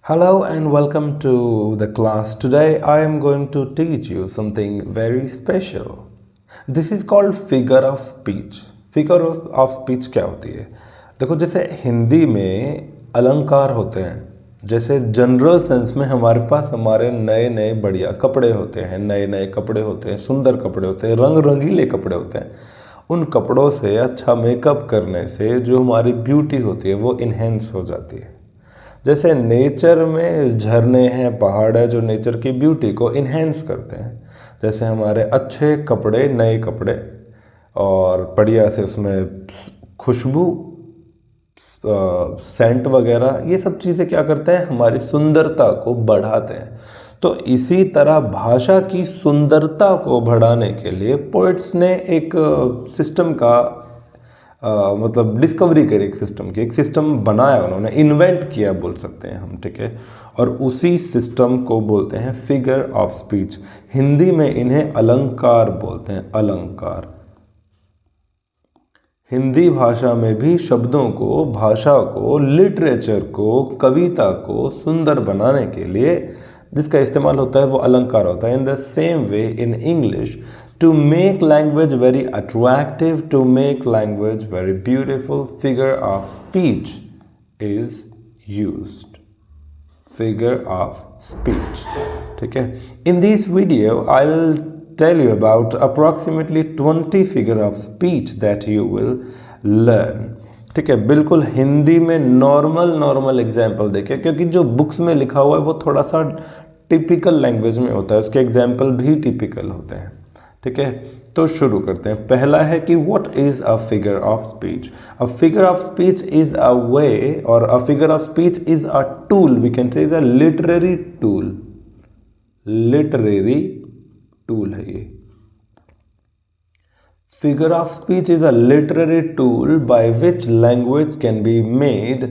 Hello and welcome to the class. Today I am going to teach you something very special. This is called figure of speech. Figure of speech क्या होती है? देखो, जैसे हिंदी में अलंकार होते हैं, जैसे जनरल सेंस में हमारे पास हमारे नए नए बढ़िया कपड़े होते हैं, नए नए कपड़े होते हैं, सुंदर कपड़े होते हैं, रंग रंगीले कपड़े होते हैं। उन कपड़ों से अच्छा मेकअप करने से जो हमारी ब्यूटी होती है वो इन्हेंस हो जाती है। जैसे नेचर में झरने हैं, पहाड़ है, जो नेचर की ब्यूटी को इन्हेंस करते हैं। जैसे हमारे अच्छे कपड़े, नए कपड़े और बढ़िया से उसमें खुशबू, सेंट वगैरह, ये सब चीज़ें क्या करते हैं, हमारी सुंदरता को बढ़ाते हैं। तो इसी तरह भाषा की सुंदरता को बढ़ाने के लिए पोइट्स ने एक सिस्टम का मतलब डिस्कवरी करी, एक सिस्टम बनाया, उन्होंने इन्वेंट किया बोल सकते हैं हम, ठीक है। और उसी सिस्टम को बोलते हैं फिगर ऑफ स्पीच। हिंदी में इन्हें अलंकार बोलते हैं, अलंकार। हिंदी भाषा में भी शब्दों को, भाषा को, लिटरेचर को, कविता को सुंदर बनाने के लिए जिसका इस्तेमाल होता है वो अलंकार होता है। In the same way in English, to make language very attractive, to make language very beautiful, figure of speech is used. Figure of speech. ठीक है। In this video, I'll tell you about approximately 20 figure of speech that you will learn. ठीक है, बिल्कुल हिंदी में normal example देखें, क्योंकि जो books में लिखा हुआ है वो थोड़ा सा टिपिकल लैंग्वेज में होता है, उसके एग्जाम्पल भी टिपिकल होते हैं। ठीक है, तो शुरू करते हैं। पहला है कि what is a figure of speech. A figure of speech is a way, और a figure of speech is a tool, we can say is a literary tool. Literary tool है ये। Figure of speech is a literary tool by which language can be made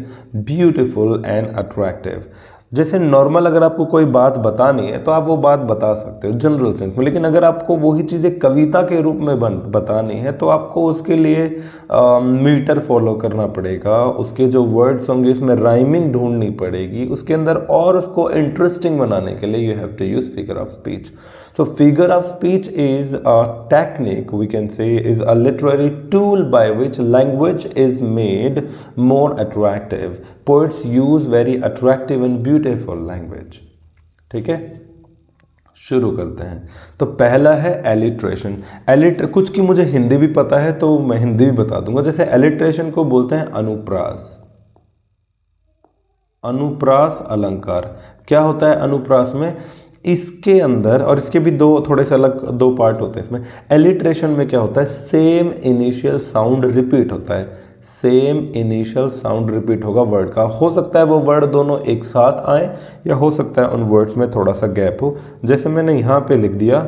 beautiful and attractive. जैसे normal अगर आपको कोई बात बतानी है तो आप वो बात बता सकते हो जनरल सेंस में, लेकिन अगर आपको वही चीज़ें कविता के रूप में बतानी है तो आपको उसके लिए मीटर फॉलो करना पड़ेगा, उसके जो वर्ड्स होंगे उसमें राइमिंग ढूंढनी पड़ेगी उसके अंदर, और उसको इंटरेस्टिंग बनाने के लिए you have to use figure of speech. So figure of speech is a technique, we can say, is a literary tool by which language is made more attractive. Poets use very attractive and beautiful language. ठीक है, शुरू करते हैं। तो पहला है alliteration. कुछ की मुझे हिंदी भी पता है तो मैं हिंदी भी बता दूंगा। जैसे एलिट्रेशन को बोलते हैं अनुप्रास। अनुप्रास अलंकार क्या होता है अनुप्रास में, इसके अंदर, और इसके भी थोड़े से अलग दो पार्ट होते हैं इसमें। एलिट्रेशन में क्या होता है, सेम इनिशियल साउंड रिपीट होता है, सेम इनिशियल साउंड रिपीट होगा वर्ड का। हो सकता है वो वर्ड दोनों एक साथ आए, या हो सकता है उन वर्ड्स में थोड़ा सा गैप हो। जैसे मैंने यहाँ पे लिख दिया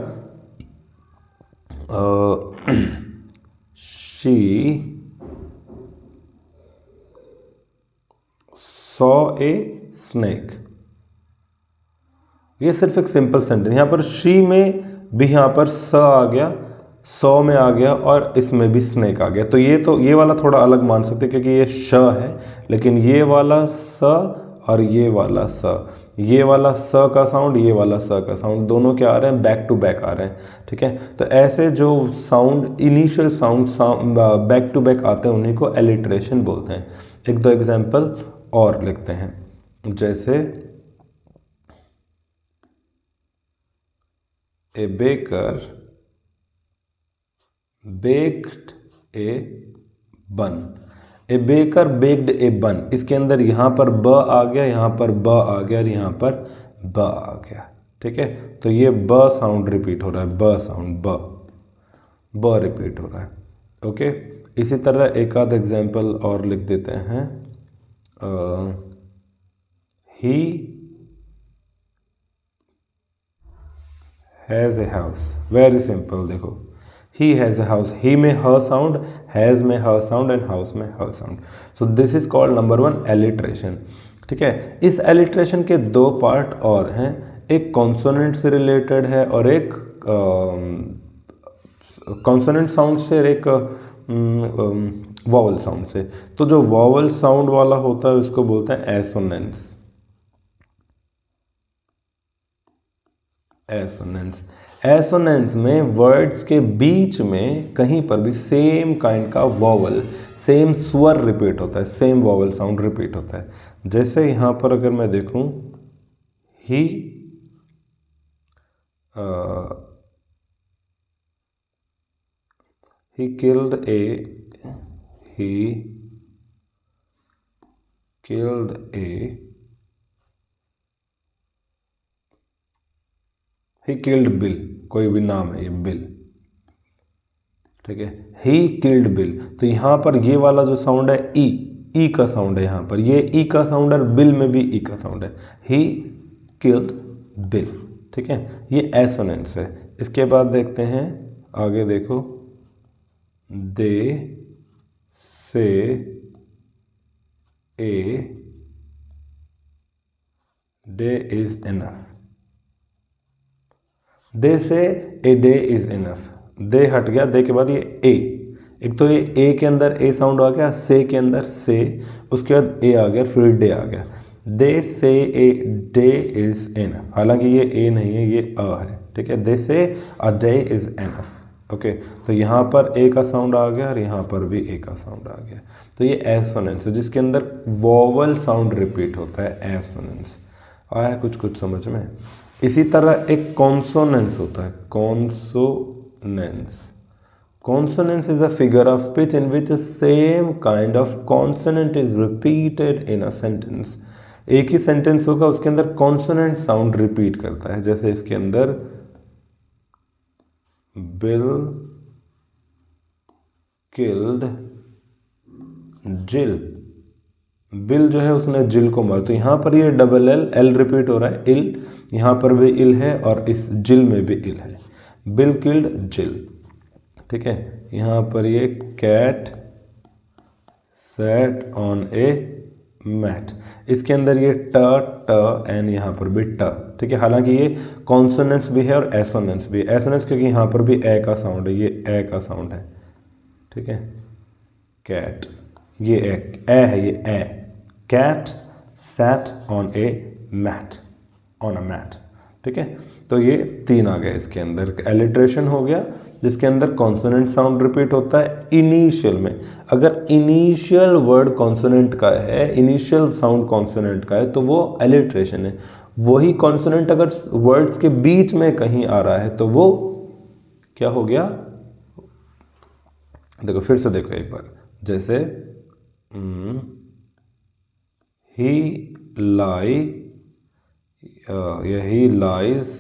शी सॉ ए स्नेक, ये सिर्फ एक सिंपल सेंटेंस। यहाँ पर शी में भी यहाँ पर स आ गया, सौ में आ गया, और इसमें भी स्नेक आ गया। तो ये वाला थोड़ा अलग मान सकते हैं क्योंकि ये श है, लेकिन ये वाला स और ये वाला स, ये वाला स का साउंड, ये वाला स का साउंड, दोनों क्या आ रहे हैं, बैक टू बैक आ रहे हैं। ठीक है, तो ऐसे जो sound, initial sound back to back आते हैं उन्हीं को एलिट्रेशन बोलते हैं। एक दो एग्जाम्पल और लिखते हैं, जैसे A baker baked a bun. A baker baked a bun. इसके अंदर यहाँ पर ब आ गया, यहाँ पर ब आ गया, और यहाँ पर ब आ गया। ठीक है, तो ये ब साउंड रिपीट हो रहा है, ब साउंड, ब रिपीट हो रहा है। ओके, इसी तरह एक आध एग्जाम्पल और लिख देते हैं। He has a house, very simple. देखो, ही हैज़ ए हाउस, ही में ह साउंड, हैज़ में ह साउंड, एंड हाउस में ह sound. So this is called number 1 alliteration. ठीक है, इस एलिट्रेशन के दो पार्ट और हैं, एक कॉन्सोनेंट से रिलेटेड है और एक कॉन्सोनेंट साउंड से, और एक वॉवल साउंड से। तो जो वॉवल साउंड वाला होता है उसको बोलते हैं एसोनेंस। एसोनेंस। एसोनेंस में वर्ड्स के बीच में कहीं पर भी सेम काइंड का वॉवल, सेम स्वर रिपीट होता है, सेम वॉवल साउंड रिपीट होता है। जैसे यहाँ पर अगर मैं देखूं, ही killed a he killed a he killed bill, कोई भी नाम है ये बिल, ठीक है। ही किल्ड बिल, तो यहाँ पर ये वाला जो साउंड है ई का साउंड है, यहाँ पर ये ई का साउंड है, बिल में भी ई का साउंड है। ही किल्ड बिल, ठीक है, ये एसोनेंस है। इसके बाद देखते हैं आगे, देखो, दे से ए डे इज इनफ। दे से ए डे इज इनफ, दे हट गया, दे के बाद ये ए, एक तो ये ए के अंदर ए साउंड आ गया, से के अंदर से, उसके बाद ए आ गया, फिर डे आ गया। दे से ए डे इज इनफ, हालांकि ये ए नहीं है, ये अ है, ठीक है। दे से a day is enough, okay. तो यहाँ पर ए का साउंड आ गया और यहाँ पर भी ए का साउंड आ गया। तो ये एसोनेंस है जिसके अंदर वोवल साउंड रिपीट होता है, एसोनेंस। आया कुछ कुछ समझ में। इसी तरह एक कॉन्सोनेंस होता है, consonance. Consonance is a figure of speech in which same kind of consonant is repeated in a sentence. एक ही सेंटेंस होगा, उसके अंदर कॉन्सोनेंट साउंड रिपीट करता है। जैसे इसके अंदर बिल किल्ड जिल, बिल जो है उसने जिल को मारा, तो यहाँ पर ये डबल एल रिपीट हो रहा है, इल, यहाँ पर भी इल है और इस जिल में भी इल है। बिल किल्ड जिल, ठीक है। यहाँ पर ये cat sat on a mat, इसके अंदर ये ट एंड यहाँ पर भी ट, ठीक है। हालांकि ये कॉन्सोनेंस भी है और एसोनेंस भी है। एसोनेंस क्योंकि यहाँ पर भी ए का साउंड है, ये ए का साउंड है, ठीक है। कैट, ये ए है, ये a. Cat sat on a mat, on a mat, ठीक है। तो ये तीन आ गए इसके अंदर। एलिट्रेशन हो गया जिसके अंदर कॉन्सोनेंट साउंड रिपीट होता है इनिशियल में। अगर इनिशियल वर्ड कॉन्सोनेंट का है, इनिशियल साउंड कॉन्सोनेंट का है, तो वो एलिट्रेशन है। वही कॉन्सोनेंट अगर वर्ड्स के बीच में कहीं आ रहा है तो वो क्या हो गया, देखो फिर से देखो एक बार। जैसे ही lie, he lies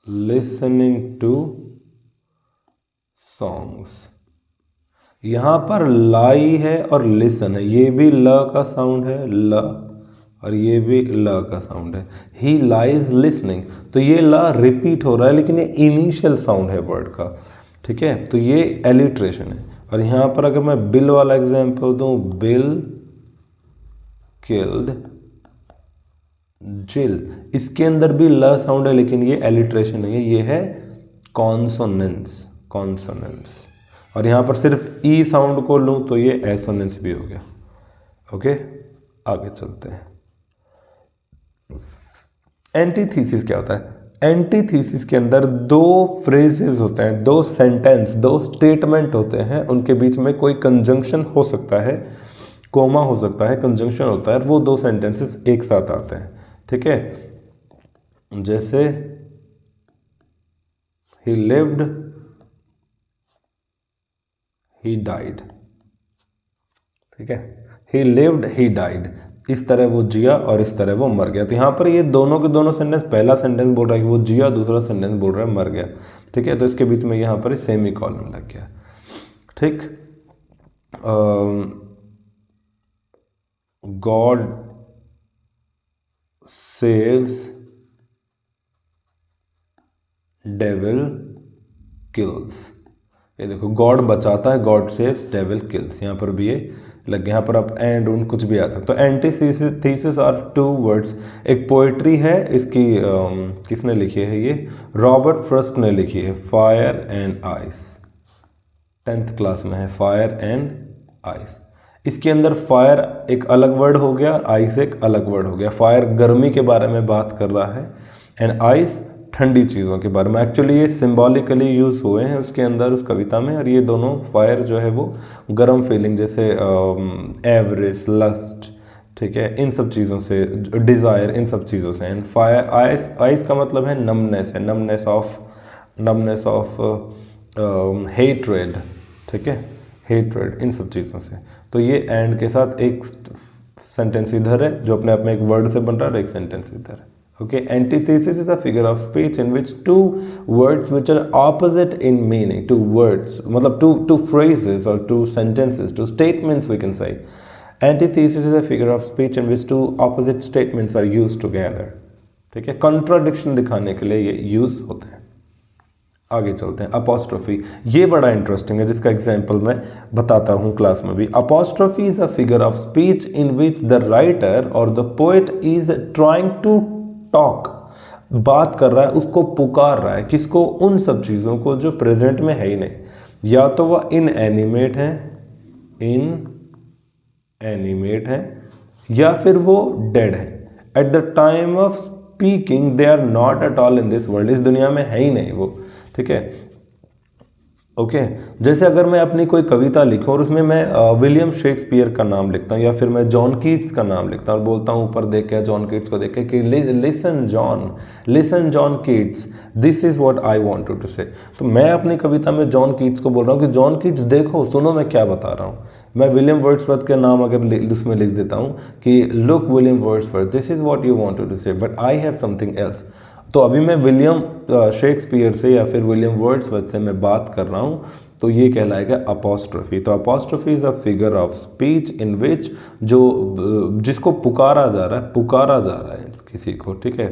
listening to songs. यहां पर लाई है और लिसन है, ये भी ल का साउंड है, ल, और ये भी ल का साउंड है। ही लाइज लिसनिंग, तो ये ल रिपीट हो रहा है लेकिन ये इनिशियल साउंड है वर्ड का, ठीक है। तो ये एलिट्रेशन है। और यहाँ पर अगर मैं बिल वाला एग्जांपल दूं, बिल किल्ड जिल, इसके अंदर भी ल साउंड है लेकिन ये एलिट्रेशन नहीं है, ये है कॉन्सोनेंस, कॉन्सोनेंस। और यहाँ पर सिर्फ ई साउंड को लूँ तो ये एसोनेंस भी हो गया, ओके। आगे चलते हैं। एंटीथीसिस क्या होता है? एंटीथीसिस के अंदर दो फ्रेजेस होते हैं, दो सेंटेंस, दो स्टेटमेंट होते हैं, उनके बीच में कोई कंजंक्शन हो सकता है, कोमा हो सकता है, कंजंक्शन होता है, वो दो सेंटेंसेस एक साथ आते हैं, ठीक है। जैसे he lived, he died, ठीक है। he lived, he died, इस तरह वो जिया और इस तरह वो मर गया। तो यहाँ पर ये दोनों के दोनों सेंटेंस, पहला सेंटेंस बोल रहा है कि वो जिया, दूसरा सेंटेंस बोल रहा है मर गया, ठीक है। तो इसके बीच में यहाँ पर सेमी कॉलन लग गया, ठीक। God saves, devil kills. ये देखो, गॉड बचाता है, गॉड सेव्स, डेविल किल्स, यहाँ पर भी ये लग गया। यहाँ पर आप एंड उन कुछ भी आ सकते। तो एंटीथीसिस आर टू वर्ड्स। एक पोएट्री है, इसकी किसने लिखी है? ये रॉबर्ट फ्रॉस्ट ने लिखी है, fire and ice, 10th class में है, फायर एंड आइस। इसके अंदर फायर एक अलग वर्ड हो गया, आइस एक अलग वर्ड हो गया। फायर गर्मी के बारे में बात कर रहा है एंड आइस ठंडी चीज़ों के बारे में। एक्चुअली ये सिंबॉलिकली यूज़ हुए हैं उसके अंदर उस कविता में, और ये दोनों फायर जो है वो गर्म फीलिंग जैसे एवरेज, लस्ट, ठीक है, इन सब चीज़ों से, डिज़ायर, इन सब चीज़ों से। एंड फायर आइस, आइस का मतलब है नमनेस, है नमनेस ऑफ हेट्रेड, ठीक है, हेट्रेड, इन सब चीज़ों से। तो ये एंड के साथ एक सेंटेंस इधर है जो अपने आप में एक वर्ड से बन रहा है और एक सेंटेंस इधर है। Okay, antithesis is a figure of speech in which two words which are opposite in meaning, two words मतलब टू फ्रेजेस और two sentences, two statements we can say. Antithesis is a figure of speech in which two opposite statements are used together, ठीक है, contradiction दिखाने के लिए ये use होते हैं। आगे चलते हैं, अपॉस्ट्रोफी। ये बड़ा इंटरेस्टिंग है जिसका एग्जाम्पल मैं बताता हूँ क्लास में भी। Apostrophe is a figure of speech in which the writer or the poet is trying to talk, बात कर रहा है, उसको पुकार रहा है, किसको? उन सब चीज़ों को जो प्रेजेंट में है ही नहीं, या तो वह इनएनिमेट है या फिर वो डेड है। At the time of speaking they are not at all in this world, इस दुनिया में है ही नहीं वो, ठीक है। ओके, जैसे अगर मैं अपनी कोई कविता लिखूं और उसमें मैं विलियम शेक्सपियर का नाम लिखता हूं या फिर मैं जॉन कीट्स का नाम लिखता हूं और बोलता हूं ऊपर देख के, जॉन कीट्स को देख के कि listen John Keats, this is what I wanted to say, तो मैं अपनी कविता में जॉन कीट्स को बोल रहा हूं कि जॉन कीट्स देखो, सुनो मैं क्या बता रहा हूं। मैं विलियम वर्ड्सवर्थ के नाम अगर उसमें लिख देता हूं कि look William Wordsworth, this is what you wanted to say but I have something else, तो अभी मैं विलियम शेक्सपियर से या फिर विलियम वर्ड्सवर्थ से मैं बात कर रहा हूँ, तो ये कहलाएगा अपॉस्ट्रोफी। तो apostrophe is a figure of speech in which जिसको पुकारा जा रहा है किसी को, ठीक है,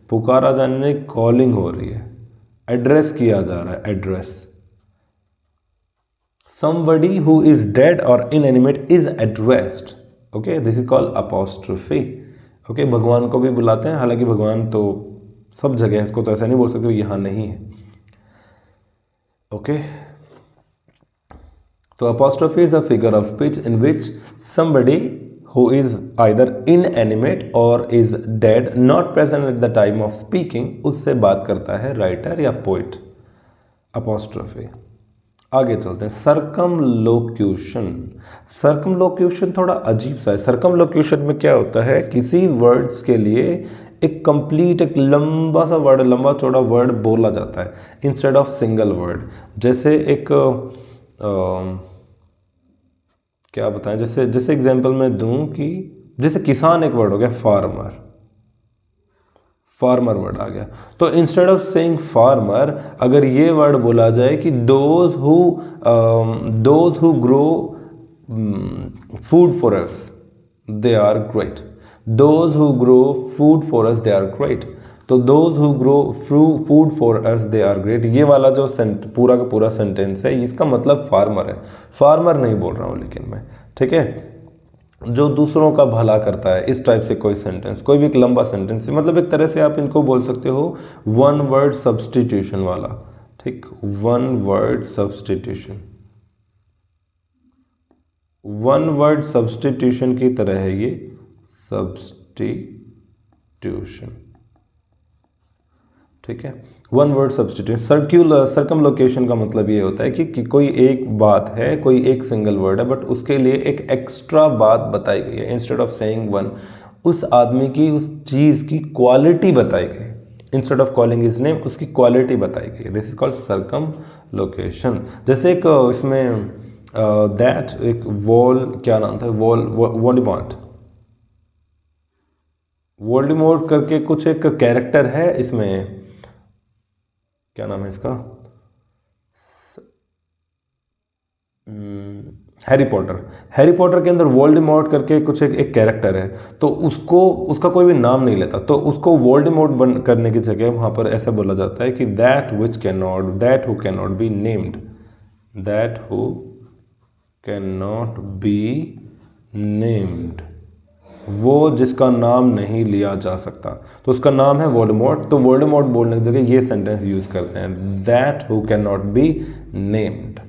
पुकारा जाने, कॉलिंग हो रही है, एड्रेस किया जा रहा है, address. somebody who is dead or inanimate is addressed, okay, this is called apostrophe। okay, भगवान को भी बुलाते हैं, हालांकि भगवान तो सब जगह है, इसको तो ऐसा नहीं बोल सकते यहाँ नहीं है। ओके, तो apostrophe is a figure of speech in which somebody who is either inanimate or is dead, not present at the time of speaking, उससे बात करता है राइटर या पोइट, apostrophe। आगे चलते हैं, सर्कमलोक्यूशन। सर्कमलोक्यूशन थोड़ा अजीब सा है। सर्कमलोक्यूशन में क्या होता है, किसी वर्ड्स के लिए एक कंप्लीट, एक लंबा सा वर्ड, लंबा चौड़ा वर्ड बोला जाता है इंस्टेड ऑफ सिंगल वर्ड। जैसे एक क्या बताएं, जैसे एग्जांपल मैं दूं कि जैसे किसान एक वर्ड हो गया, फार्मर वर्ड आ गया, तो इंस्टेड ऑफ सेइंग फार्मर अगर ये वर्ड बोला जाए कि those who grow food for us they are great, those who grow food for us they are great, तो those who grow food for us they are great, ये वाला जो पूरा का पूरा सेंटेंस है इसका मतलब फार्मर है। फार्मर नहीं बोल रहा हूँ लेकिन मैं, ठीक है, जो दूसरों का भला करता है, इस टाइप से कोई सेंटेंस, कोई भी एक लंबा सेंटेंस, मतलब एक तरह से आप इनको बोल सकते हो वन वर्ड सब्स्टिट्यूशन वाला, ठीक, वन वर्ड सब्स्टिट्यूशन की तरह है ये, सब्स्टिट्यूशन, ठीक है, वन वर्ड सब्स्टिट्यूशन। सर्कमलोकेशन का मतलब ये होता है कि कोई एक बात है, कोई एक सिंगल वर्ड है, बट उसके लिए एक एक्स्ट्रा बात बताई गई है। इंस्टेड ऑफ सेइंग वन, उस आदमी की, उस चीज़ की क्वालिटी बताई गई, instead of calling his name उसकी क्वालिटी बताई गई है। This is called circumlocution. जैसे एक इसमें दैट एक वॉल, क्या नाम था, वोल्डेमॉर्ट करके कुछ एक कैरेक्टर है इसमें, क्या नाम है इसका, हैरी पॉटर के अंदर वोल्डेमॉर्ट करके कुछ एक कैरेक्टर है, तो उसका कोई भी नाम नहीं लेता, तो उसको वोल्डेमॉर्ट करने की जगह वहां पर ऐसा बोला जाता है कि that who cannot be named, that who cannot be named, वो जिसका नाम नहीं लिया जा सकता, तो उसका नाम है वोल्डेमॉर्ट। तो वोल्डेमॉर्ट बोलने की जगह ये सेंटेंस यूज करते हैं, that who can not be named,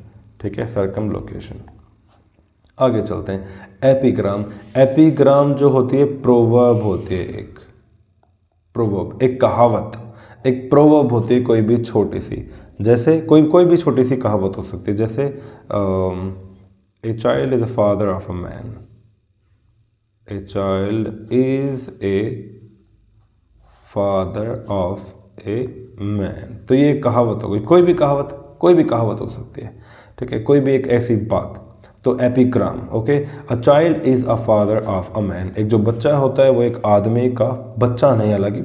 ठीक है, सर्कमलोकेशन। आगे चलते हैं। एपिग्राम। एपिग्राम जो होती है प्रोवर्ब होती है, एक प्रोवर्ब, एक कहावत, एक प्रोवर्ब होती है कोई भी छोटी सी, जैसे कोई भी छोटी सी कहावत हो सकती है, जैसे a child is a father of a man, a child is a father of a man. तो ये एक कहावत हो गई, कोई भी कहावत हो सकती है, ठीक है, कोई भी एक ऐसी बात। तो epigram, okay. A child is a father of a man, एक जो बच्चा होता है वो एक आदमी का बच्चा नहीं, हालांकि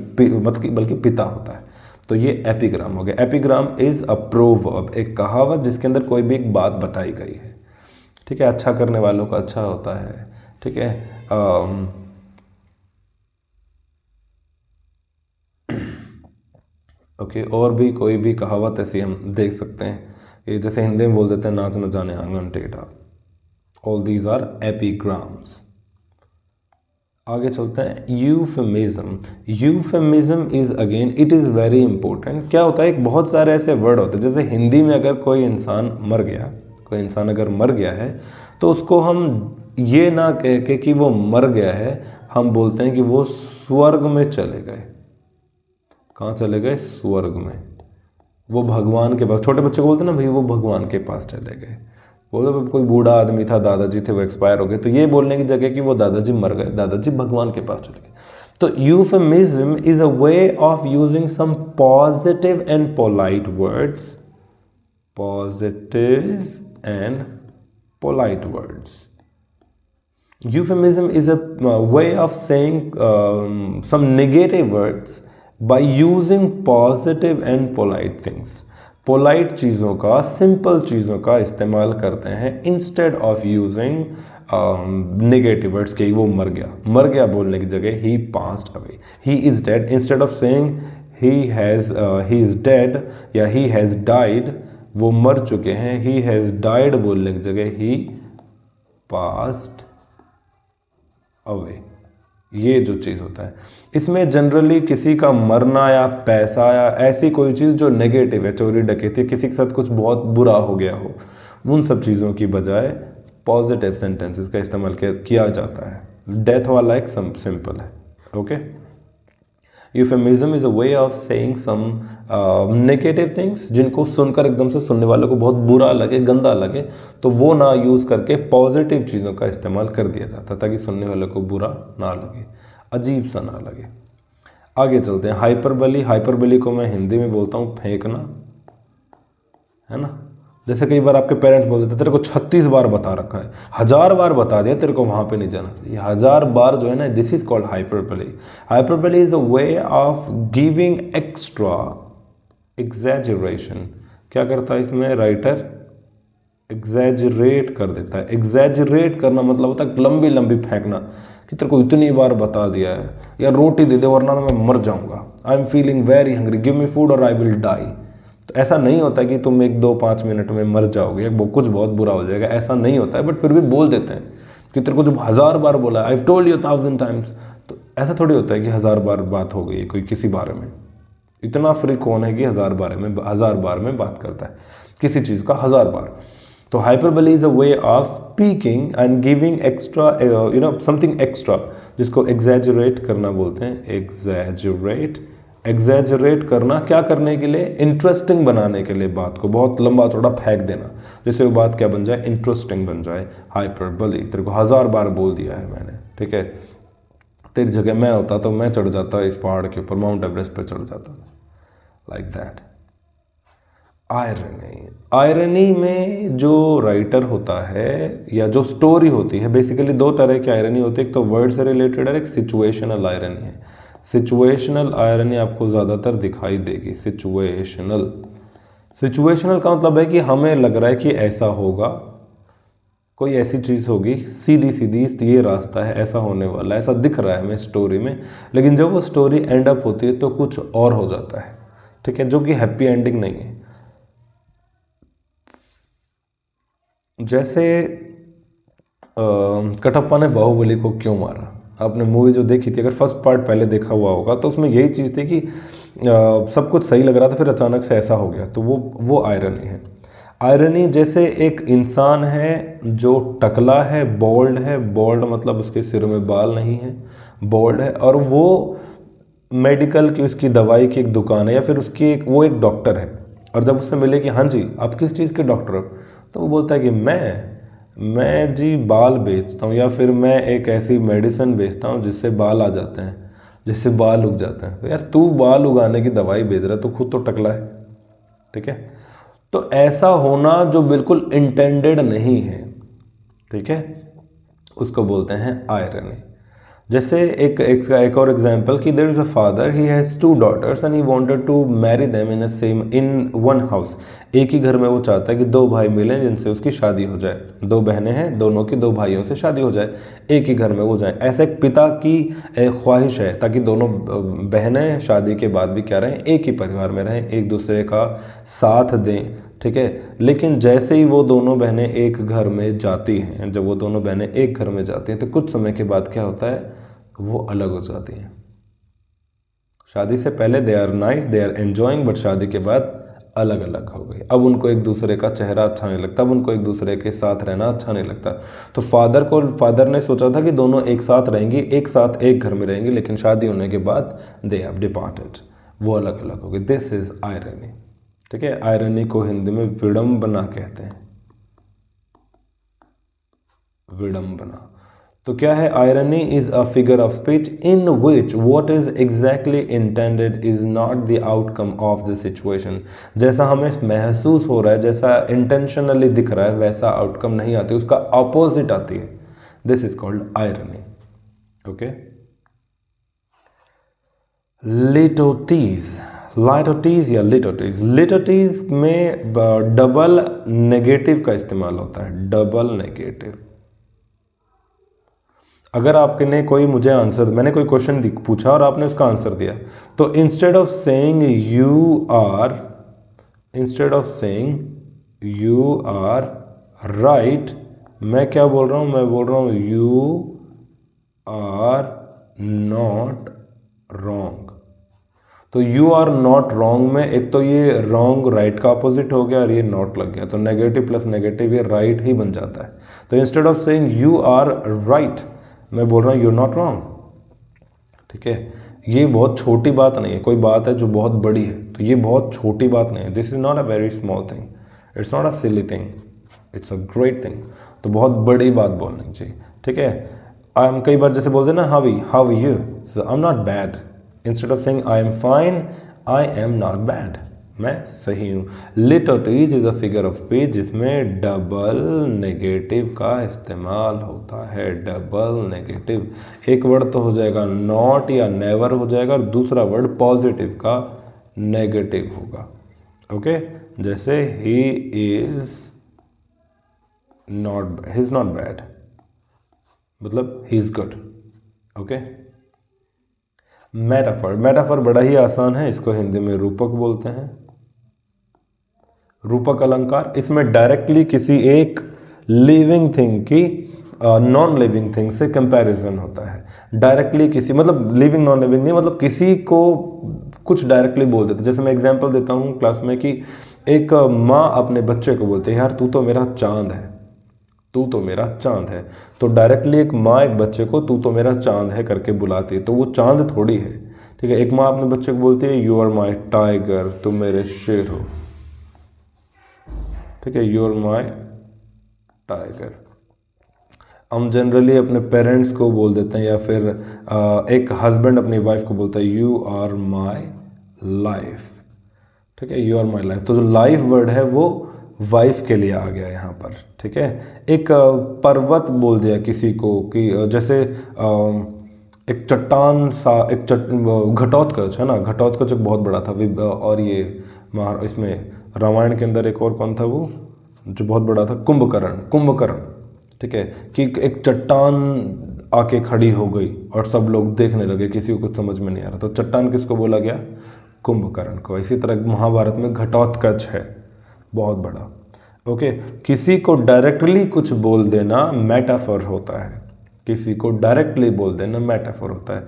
बल्कि पिता होता है। तो ये एपिग्राम हो गया। एपिग्राम इज अ प्रोवर्ब, एक कहावत जिसके अंदर कोई भी एक बात बताई गई है, ठीक है। अच्छा करने वालों का अच्छा होता है, ठीक है। ओके, और भी कोई भी कहावत ऐसी हम देख सकते हैं, ये जैसे हिंदी में बोल देते हैं नाच न जाने आंगन टेढ़ा। All these are epigrams. आगे चलते हैं। Euphemism. Euphemism is again it is very important. क्या होता है, एक बहुत सारे ऐसे वर्ड होते हैं, जैसे हिंदी में अगर कोई इंसान अगर मर गया है तो उसको हम ये ना कह के कि वो मर गया है, हम बोलते हैं कि वो स्वर्ग में चले गए। कहाँ चले गए? स्वर्ग में। वो भगवान के पास, छोटे बच्चे को बोलते हैं ना भाई वो भगवान के पास चले गए। बोलते कोई बूढ़ा आदमी था, दादाजी थे, वो एक्सपायर हो गए, तो ये बोलने की जगह कि वो दादाजी मर गए, दादाजी भगवान के पास चले गए। तो euphemism is a way of using some positive and polite words, positive and polite words. Euphemism is a way of saying some negative words by using positive and polite things. Polite चीज़ों का, simple चीज़ों का इस्तेमाल करते हैं instead of using negative words के वो मर गया बोलने की जगह he passed away, he is dead, instead of saying he is dead या ही हैज़ डाइड, वो मर चुके हैं, ही हैज़ डाइड बोलने की जगह ही पास्ड अवे। ये जो चीज़ होता है इसमें जनरली किसी का मरना या पैसा या ऐसी कोई चीज़ जो नेगेटिव है, चोरी डकैती, किसी के साथ कुछ बहुत बुरा हो गया हो, उन सब चीज़ों की बजाय पॉजिटिव सेंटेंसेस का इस्तेमाल किया जाता है। डेथ वाला एक सिंपल है, okay. Euphemism is a way of saying some negative things, जिनको सुनकर एकदम से सुनने वालों को बहुत बुरा लगे, गंदा लगे, तो वो ना यूज़ करके पॉजिटिव चीज़ों का इस्तेमाल कर दिया जाता ताकि सुनने वालों को बुरा ना लगे, अजीब सा ना लगे। आगे चलते हैं। हाइपरबली। हाइपरबली को मैं हिंदी में बोलता हूँ फेंकना, है ना। जैसे कई बार आपके पेरेंट्स बोल देते तेरे को 36 बार बता रखा है, 1000 बार बता दिया तेरे को वहाँ पे नहीं जाना चाहिए। 1000 बार जो है ना, this is called hyperbole. Hyperbole is a way of giving extra exaggeration. क्या करता है इसमें राइटर? एग्जैजरेट कर देता है। एग्जैजरेट करना मतलब होता है लंबी लंबी फेंकना, कि तेरे को इतनी बार बता दिया है, या रोटी दे दे वरना मैं मर जाऊंगा, I am feeling very hungry, give me food और आई विल डाई। तो ऐसा नहीं होता कि तुम 1-2-5 मिनट में मर जाओगे या कुछ बहुत बुरा हो जाएगा, ऐसा नहीं होता है, बट फिर भी बोल देते हैं कि तेरे को जब 1000 बार बोला, I have told you 1000 times. तो ऐसा थोड़ी होता है कि 1000 बार बात हो गई है कोई किसी बारे में। इतना फ्री कौन है कि 1000 बार में बात करता है किसी चीज़ का 1000 बार। तो hyperbole is a way of speaking and giving extra, something extra, जिसको एग्जैजरेट करना बोलते हैं। एग्जैजरेट करना क्या करने के लिए? इंटरेस्टिंग बनाने के लिए, बात को बहुत लंबा चौड़ा फेंक देना, जिससे वो बात क्या बन जाए? इंटरेस्टिंग बन जाए। हाइपरबली। तेरे को 1000 बार बोल दिया है मैंने, ठीक है, तेरी जगह मैं होता तो मैं चढ़ जाता इस पहाड़ के ऊपर, माउंट एवरेस्ट पे चढ़ जाता, लाइक दैट। आयरनी में जो राइटर होता है या जो स्टोरी होती है, बेसिकली 2 तरह की आयरनी होती है, एक तो वर्ड से रिलेटेड है, एक सिचुएशनल आयरनी है। सिचुएशनल आयरनी आपको ज़्यादातर दिखाई देगी। सिचुएशनल का मतलब है कि हमें लग रहा है कि ऐसा होगा, कोई ऐसी चीज़ होगी, सीधी सीधी ये रास्ता है, ऐसा होने वाला है, ऐसा दिख रहा है हमें स्टोरी में, लेकिन जब वो स्टोरी एंड अप होती है तो कुछ और हो जाता है, ठीक है, जो कि हैप्पी एंडिंग नहीं है। जैसे कटप्पा ने बाहुबली को क्यों मारा? आपने मूवी जो देखी थी, अगर फर्स्ट पार्ट पहले देखा हुआ होगा तो उसमें यही चीज़ थी कि सब कुछ सही लग रहा था, फिर अचानक से ऐसा हो गया, तो वो आयरनी है। आयरनी जैसे एक इंसान है जो टकला है, बोल्ड मतलब उसके सिर में बाल नहीं है, बोल्ड है, और वो मेडिकल की उसकी दवाई की एक दुकान है या फिर उसकी वो एक डॉक्टर है, और जब उससे मिले कि हाँ जी आप किस चीज़ के डॉक्टर हो, तो वो बोलता है कि मैं जी बाल बेचता हूँ, या फिर मैं एक ऐसी मेडिसिन बेचता हूँ जिससे बाल आ जाते हैं, जिससे बाल उग जाते हैं। तो यार तू बाल उगाने की दवाई बेच रहा है, तो खुद तो टकला है, ठीक है। तो ऐसा होना जो बिल्कुल इंटेंडेड नहीं है, ठीक है, उसको बोलते हैं आयरनी। जैसे एक और एग्जांपल कि there is a father, he has 2 daughters and he wanted to marry them in one house. एक ही घर में वो चाहता है कि 2 भाई मिलें जिनसे उसकी शादी हो जाए। 2 बहनें हैं, दोनों की 2 भाइयों से शादी हो जाए, एक ही घर में वो जाए। ऐसा एक पिता की ख्वाहिश है ताकि दोनों बहनें शादी के बाद भी क्या रहें, एक ही परिवार में रहें, एक दूसरे का साथ दें, ठीक है। लेकिन जैसे ही वो दोनों बहनें एक घर में जाती हैं, जब वो दोनों बहनें एक घर में जाती हैं, तो कुछ समय के बाद क्या होता है, वो अलग हो जाती हैं। शादी से पहले they are nice, they are enjoying, but शादी के बाद अलग अलग हो गई। अब उनको एक दूसरे का चेहरा अच्छा नहीं लगता, अब उनको एक दूसरे के साथ रहना अच्छा नहीं लगता। तो फादर ने सोचा था कि दोनों एक साथ रहेंगी, एक साथ एक घर में रहेंगी, लेकिन शादी होने के बाद दे हैव डिपार्टेड, वो अलग अलग हो गई। दिस इज आयरनी, ठीक है। आयरनी को हिंदी में विडंबना कहते हैं, विडंबना। तो क्या है, irony is a figure of speech in which what is exactly intended is not the outcome of the situation. जैसा हमें महसूस हो रहा है, जैसा इंटेंशनली दिख रहा है, वैसा आउटकम नहीं आती, उसका ऑपोजिट आती है। This is called irony, okay. Litotes, litotes या लिटोटीज। लिटोटीज में डबल नेगेटिव का इस्तेमाल होता है, डबल नेगेटिव। अगर आपने कोई मुझे आंसर, मैंने कोई क्वेश्चन पूछा और आपने उसका आंसर दिया, तो instead of saying you are right, मैं क्या बोल रहा हूं, मैं बोल रहा हूं यू आर नॉट रॉन्ग। तो यू आर नॉट रॉन्ग में एक तो ये रॉन्ग राइट का अपोजिट हो गया और ये नॉट लग गया, तो नेगेटिव प्लस नेगेटिव ये राइट ही बन जाता है। तो instead of saying you are right, मैं बोल रहा हूँ यू नॉट रॉन्ग, ठीक है। ये बहुत छोटी बात नहीं है, कोई बात है जो बहुत बड़ी है, तो ये बहुत छोटी बात नहीं है। This is not a very small thing, it's not a silly thing, it's a great thing. तो बहुत बड़ी बात बोलनी चाहिए, ठीक है। हम कई बार जैसे बोलते हैं ना, how you, so I am not bad, instead of saying I am fine, I am not bad, मैं सही हूँ। Litotes is a figure of speech जिसमें डबल नेगेटिव का इस्तेमाल होता है, डबल नेगेटिव। एक वर्ड तो हो जाएगा नॉट या नेवर हो जाएगा, और दूसरा वर्ड पॉजिटिव का नेगेटिव होगा, ओके। जैसे ही इज नॉट बैड, मतलब he is good, okay. Metaphor बड़ा ही आसान है, इसको हिंदी में रूपक बोलते हैं, रूपक अलंकार। इसमें डायरेक्टली किसी एक लिविंग थिंग की नॉन लिविंग थिंग से कंपैरिजन होता है। डायरेक्टली किसी, मतलब लिविंग नॉन लिविंग नहीं, मतलब किसी को कुछ डायरेक्टली बोल देते। जैसे मैं एग्जांपल देता हूँ क्लास में कि एक माँ अपने बच्चे को बोलते है, यार तू तो मेरा चांद है, तू तो मेरा चांद है। तो डायरेक्टली एक माँ एक बच्चे को तू तो मेरा चांद है करके बुलाती है, तो वो चांद थोड़ी है, ठीक है। एक माँ अपने बच्चे को बोलती है यू आर माई टाइगर, तुम मेरे शेर हो, ठीक है, यू आर माई टाइगर। हम जनरली अपने पेरेंट्स को बोल देते हैं, या फिर एक हस्बैंड अपनी वाइफ को बोलता है यू आर माई लाइफ, ठीक है, यू आर माई लाइफ। तो जो लाइफ वर्ड है वो वाइफ के लिए आ गया यहाँ पर, ठीक है। एक पर्वत बोल दिया किसी को कि जैसे एक चट्टान सा, घटोत्कच है ना, घटोत्कच एक बहुत बड़ा था। और ये इसमें रामायण के अंदर एक और कौन था वो जो बहुत बड़ा था, कुंभकर्ण, ठीक है। कि एक चट्टान आके खड़ी हो गई और सब लोग देखने लगे, किसी को कुछ समझ में नहीं आ रहा, तो चट्टान किसको बोला गया, कुंभकर्ण को। इसी तरह महाभारत में घटोत्कच है, बहुत बड़ा, ओके। किसी को डायरेक्टली कुछ बोल देना मेटाफर होता है, किसी को डायरेक्टली बोल देना मेटाफर होता है।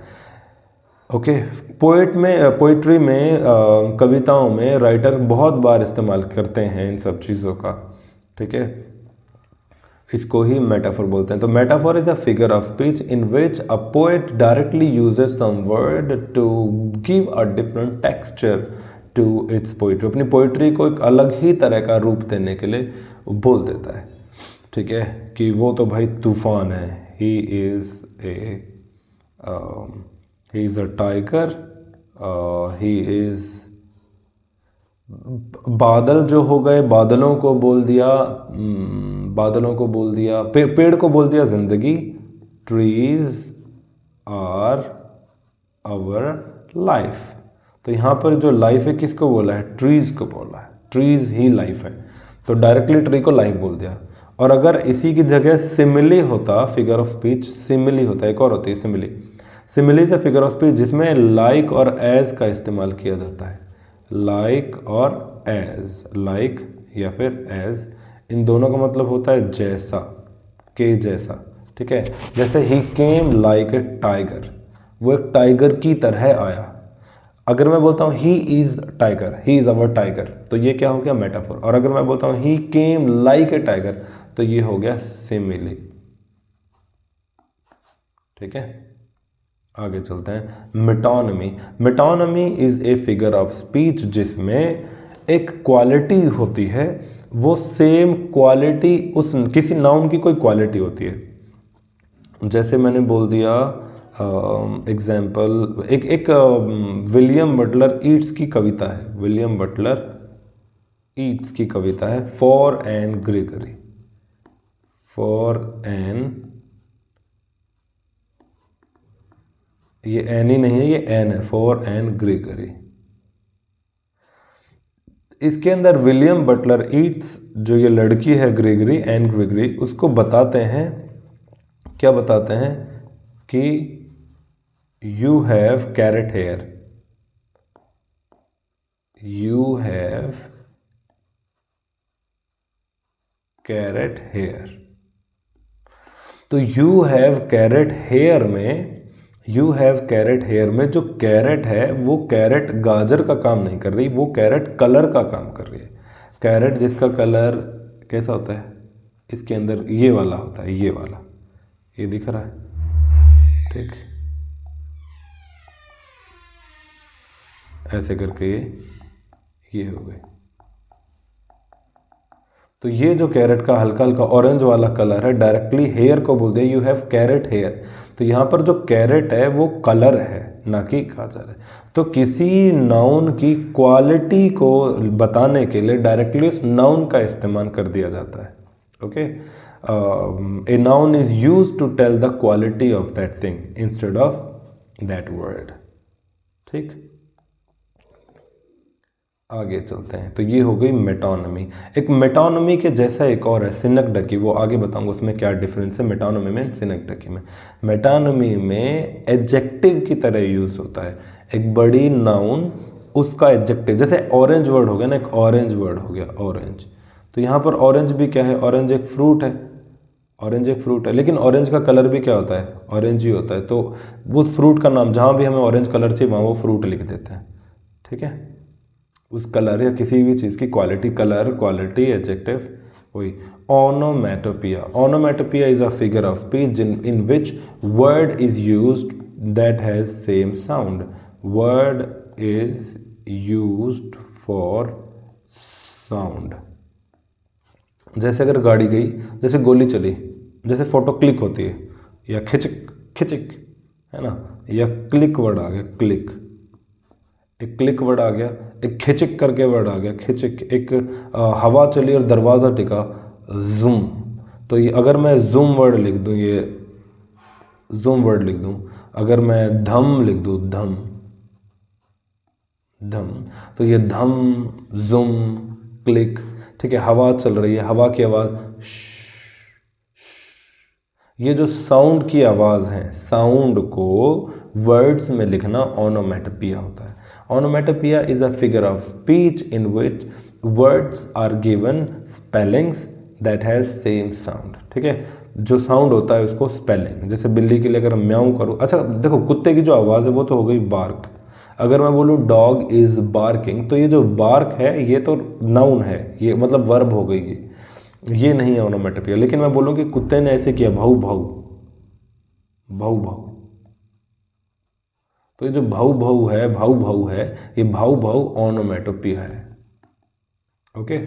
ओके। पोइट्री में कविताओं में राइटर बहुत बार इस्तेमाल करते हैं इन सब चीज़ों का, ठीक है। इसको ही मेटाफोर बोलते हैं। तो metaphor is a figure of speech in which a poet directly uses some word to give a different texture to its poetry. अपनी पोइट्री को एक अलग ही तरह का रूप देने के लिए बोल देता है, ठीक है, कि वो तो भाई तूफान है, he is a tiger, he is, बादल जो हो गए, बादलों को बोल दिया, पेड़ को बोल दिया जिंदगी, ट्रीज आर आवर लाइफ। तो यहाँ पर जो लाइफ है किसको बोला है? ट्रीज को बोला है, ट्रीज ही लाइफ है, तो डायरेक्टली ट्री को लाइफ बोल दिया। और अगर इसी की जगह सिमिली होता, फिगर ऑफ स्पीच सिमिली होता, एक और होती है सिमिली। सिमिली से फिगर ऑफ स्पीच जिसमें लाइक और एज का इस्तेमाल किया जाता है, लाइक और एज, लाइक या फिर एज, इन दोनों का मतलब होता है जैसा, के जैसा, ठीक है। जैसे ही केम लाइक ए टाइगर, वो एक टाइगर की तरह आया। अगर मैं बोलता हूँ he is tiger, he is our tiger, तो ये क्या हो गया? मेटाफोर। और अगर मैं बोलता हूँ ही केम लाइक ए टाइगर, तो ये हो गया सिमिली, ठीक है। आगे चलते हैं। Metonymy. Metonymy is a figure of speech जिसमें एक क्वालिटी होती है, वो सेम क्वालिटी उस किसी नाउन की कोई क्वालिटी होती है। जैसे मैंने बोल दिया एग्जाम्पल, एक विलियम बटलर ईट्स की कविता है, विलियम बटलर ईट्स की कविता है, for Anne Gregory, for Anne, ये एन ही नहीं है, ये एन है, फॉर एन ग्रेगरी। इसके अंदर विलियम बटलर ईट्स, जो ये लड़की है ग्रेगरी, एन ग्रेगरी, उसको बताते हैं, क्या बताते हैं कि you have carrot hair, you have carrot hair. तो यू हैव कैरेट हेयर में, यू हैव कैरेट हेयर में जो कैरेट है वो कैरेट गाजर का काम नहीं कर रही, वो कैरेट कलर का काम कर रही है। कैरेट जिसका कलर कैसा होता है, इसके अंदर ये वाला होता है, ये वाला, ये दिख रहा है, ठीक, ऐसे करके ये हो गए। तो ये जो कैरेट का हल्का हल्का ऑरेंज वाला कलर है, डायरेक्टली हेयर को बोल दिया यू हैव कैरेट हेयर। तो यहाँ पर जो कैरेट है वो कलर है, ना कि गाजर है। तो किसी नाउन की क्वालिटी को बताने के लिए डायरेक्टली उस नाउन का इस्तेमाल कर दिया जाता है, okay. A noun is use to tell the quality of that thing instead of that word, ठीक। आगे चलते हैं। तो ये हो गई मेटोनमी। एक मेटोनमी के जैसा एक और है सिनकडकी, वो आगे बताऊंगा उसमें क्या डिफरेंस है मेटोनमी में सिनकडकी में। मेटोनमी में एडजेक्टिव की तरह यूज होता है, एक बड़ी नाउन उसका एडजेक्टिव, जैसे ऑरेंज वर्ड हो गया ना, एक ऑरेंज वर्ड हो गया ऑरेंज। तो यहाँ पर ऑरेंज भी क्या है? ऑरेंज एक फ्रूट है, ऑरेंज एक फ्रूट है, लेकिन ऑरेंज का कलर भी क्या होता है? ऑरेंज ही होता है। तो वो फ्रूट का नाम, जहाँ भी हमें ऑरेंज कलर चाहिए वहाँ वो फ्रूट लिख देते हैं, ठीक है। उस कलर या किसी भी चीज़ की क्वालिटी, कलर, क्वालिटी, एडजेक्टिव, वही। Onomatopoeia. Onomatopoeia is a figure of speech in which word is used that has same sound. Word is used for sound. जैसे अगर गाड़ी गई, जैसे गोली चली, जैसे फोटो क्लिक होती है, या खिचक खिचक है ना, या क्लिक वर्ड आ गया, क्लिक, एक क्लिक वर्ड आ गया, एक खिचक करके वर्ड आ गया, खिचक, एक हवा चली और दरवाज़ा टिका, जूम। तो ये अगर मैं जूम वर्ड लिख दूँ, ये जूम वर्ड लिख दूँ, अगर मैं धम लिख दूँ, धम धम, तो ये धम, जूम, क्लिक, ठीक है। हवा चल रही है, हवा की आवाज़, ये जो साउंड की आवाज़ है, साउंड को वर्ड्स में लिखना ओनोमेटोपिया होता है। Onomatopoeia is a figure of speech in which words are given spellings that has same sound, ठीक है। जो साउंड होता है उसको स्पेलिंग, जैसे बिल्ली के लिए अगर म्याऊं करूँ, अच्छा देखो कुत्ते की जो आवाज़ है वो तो हो गई बार्क। अगर मैं बोलूँ डॉग इज़ बार्किंग, तो ये जो बार्क है ये तो नाउन है, ये मतलब वर्ब हो गई, ये नहीं है ओनोमेटोपिया। लेकिन मैं बोलूँ कि कुत्ते ने ऐसे किया भाऊ भाऊ भाऊ भाऊ, तो ये जो भाऊ भाऊ है, भाऊ भाऊ है, ये भाऊ भाऊ ओनोमेटोपिया है। ओके,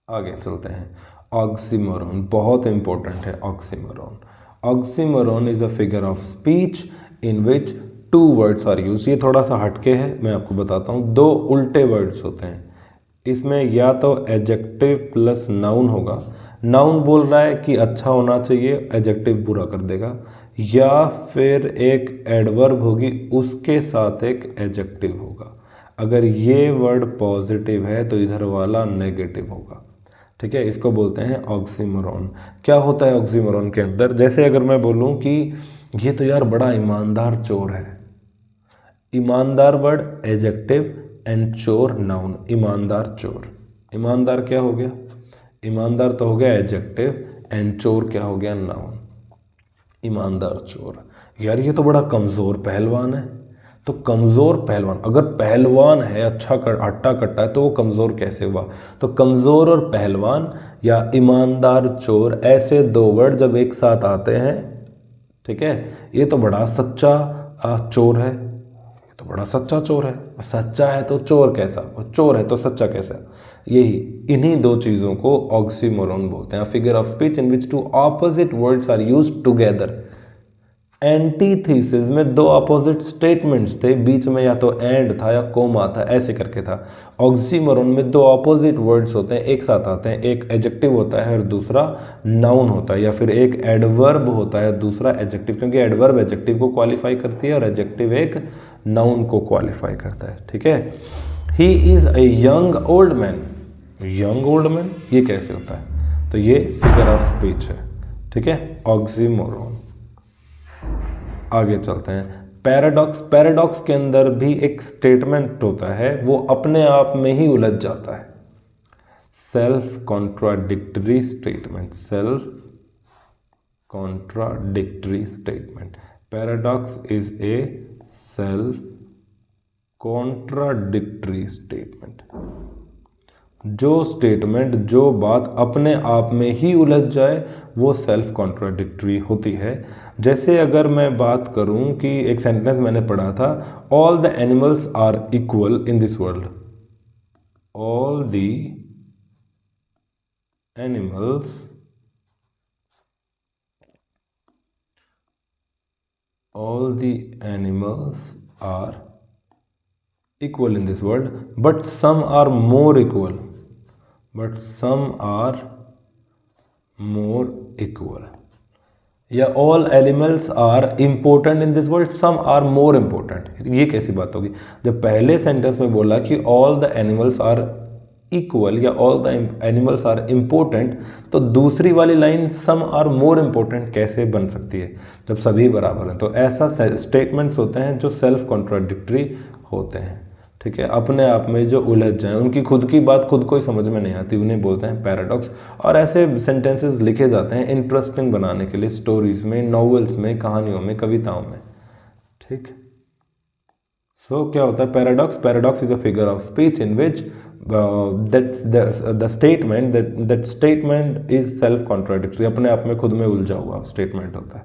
आगे चलते हैं। ऑक्सीमोरॉन बहुत इंपॉर्टेंट है। Oxymoron, oxymoron is a figure of speech in which two words are use. ये थोड़ा सा हटके है, मैं आपको बताता हूँ। दो उल्टे वर्ड्स होते हैं इसमें, या तो एडजेक्टिव प्लस नाउन होगा, नाउन बोल रहा है कि अच्छा होना चाहिए, एडजेक्टिव बुरा कर देगा, या फिर एक एडवर्ब होगी उसके साथ एक एडजेक्टिव होगा। अगर ये वर्ड पॉजिटिव है तो इधर वाला नेगेटिव होगा, ठीक है। इसको बोलते हैं ऑक्सीमोरॉन। क्या होता है ऑक्सीमोरॉन के अंदर, जैसे अगर मैं बोलूं कि ये तो यार बड़ा ईमानदार चोर है, ईमानदार वर्ड एडजेक्टिव एंड चोर नाउन, ईमानदार चोर। ईमानदार क्या हो गया, ईमानदार तो हो गया एडजेक्टिव, एंड चोर क्या हो गया नाउन, ईमानदार चोर। यार ये तो बड़ा कमज़ोर पहलवान है, तो कमज़ोर पहलवान, अगर पहलवान है अच्छा हट्टा कट्टा है तो वो कमज़ोर कैसे हुआ। तो कमज़ोर और पहलवान या ईमानदार चोर, ऐसे दो वर्ड जब एक साथ आते हैं, ठीक है, ये तो बड़ा सच्चा चोर है, ये तो बड़ा सच्चा चोर है। सच्चा है तो चोर कैसा, और चोर है तो सच्चा कैसा। यही इन्हीं दो चीज़ों को ऑक्सीमोरॉन बोलते हैं। Figure of speech in which two opposite words are used together. Antithesis में दो अपोजिट स्टेटमेंट्स थे, बीच में या तो एंड था या कोमा था, ऐसे करके था। ऑक्सीमोरॉन में दो अपोजिट वर्ड्स होते हैं, एक साथ आते हैं, एक एडजेक्टिव होता है और दूसरा नाउन होता है, या फिर एक एडवर्ब होता है दूसरा एडजेक्टिव, क्योंकि एडवर्ब एडजेक्टिव को क्वालिफाई करती है और एडजेक्टिव एक नाउन को क्वालिफाई करता है, ठीक है। He is a young old man, young old man ये कैसे होता है, तो ये फिगर ऑफ स्पीच है, ठीक है, ऑक्सीमोरॉन। आगे चलते हैं। पैराडॉक्स, पैराडॉक्स के अंदर भी एक स्टेटमेंट होता है, वो अपने आप में ही उलझ जाता है। Self contradictory statement, self contradictory statement. Paradox is a self contradictory statement. जो स्टेटमेंट, जो बात अपने आप में ही उलझ जाए वो सेल्फ कॉन्ट्राडिक्टरी होती है। जैसे अगर मैं बात करूं कि एक सेंटेंस मैंने पढ़ा था, all the animals are equal in this world, all the animals are equal in this world, but some are more equal, या all animals are important in this world, some are more important। ये कैसी बात होगी, जब पहले sentence में बोला कि all the animals are equal या all the animals are important, तो दूसरी वाली line some are more important कैसे बन सकती है जब सभी बराबर हैं। तो ऐसा स्टेटमेंट्स होते हैं जो सेल्फ कॉन्ट्राडिक्टरी होते हैं, ठीक है, अपने आप में जो उलझ जाएं, उनकी खुद की बात खुद को ही समझ में नहीं आती, उन्हें बोलते हैं पैराडॉक्स। और ऐसे सेंटेंसेस लिखे जाते हैं इंटरेस्टिंग बनाने के लिए, स्टोरीज में, नॉवेल्स में, कहानियों में, कविताओं में, ठीक। सो क्या होता है paradox, paradox is a figure of speech in which the statement is self contradictory, अपने आप में खुद में उलझा हुआ स्टेटमेंट होता है।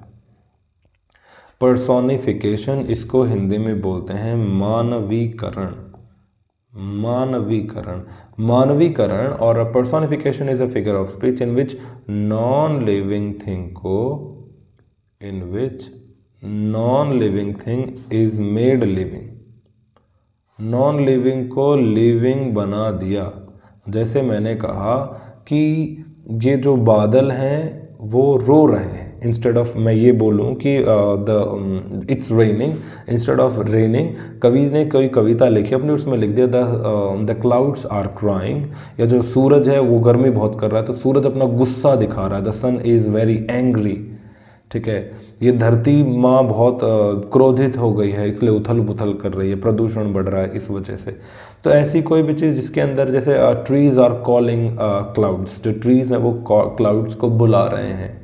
पर्सोनिफिकेशन, इसको हिंदी में बोलते हैं मानवीकरण, मानवीकरण, मानवीकरण। और personification is a figure of speech in which non living thing को, in which non living thing is made living, non living को लिविंग बना दिया। जैसे मैंने कहा कि ये जो बादल हैं वो रो रहे हैं, इंस्टेड ऑफ मैं ये बोलूँ कि it's raining, instead of raining कवि ने कोई कविता लिखी अपनी, उसमें लिख दिया द क्लाउड्स आर क्राइंग। या जो सूरज है वो गर्मी बहुत कर रहा है तो सूरज अपना गुस्सा दिखा रहा है, the sun is very angry, ठीक है, ये धरती माँ बहुत क्रोधित हो गई है, इसलिए उथल पुथल कर रही है, प्रदूषण बढ़ रहा है इस वजह से। तो ऐसी कोई भी चीज़ जिसके अंदर जैसे ट्रीज़ आर कॉलिंग क्लाउड्स, जो ट्रीज़ हैं वो क्लाउड्स को बुला रहे हैं,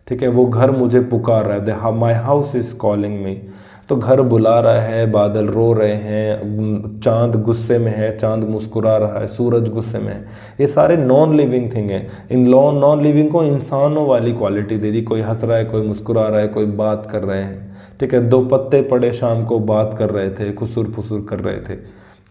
ठीक है, वो घर मुझे पुकार रहा है, my house is calling me, तो घर बुला रहा है, बादल रो रहे हैं, चांद गुस्से में है, चांद मुस्कुरा रहा है, सूरज गुस्से में है। ये सारे नॉन लिविंग थिंग हैं। इन नॉन लिविंग को इंसानों वाली क्वालिटी दे दी, कोई हंस रहा है, कोई मुस्कुरा रहा है, कोई बात कर रहे हैं, ठीक है। दो पत्ते पड़े शाम को बात कर रहे थे, खुसुर फुसुर कर रहे थे,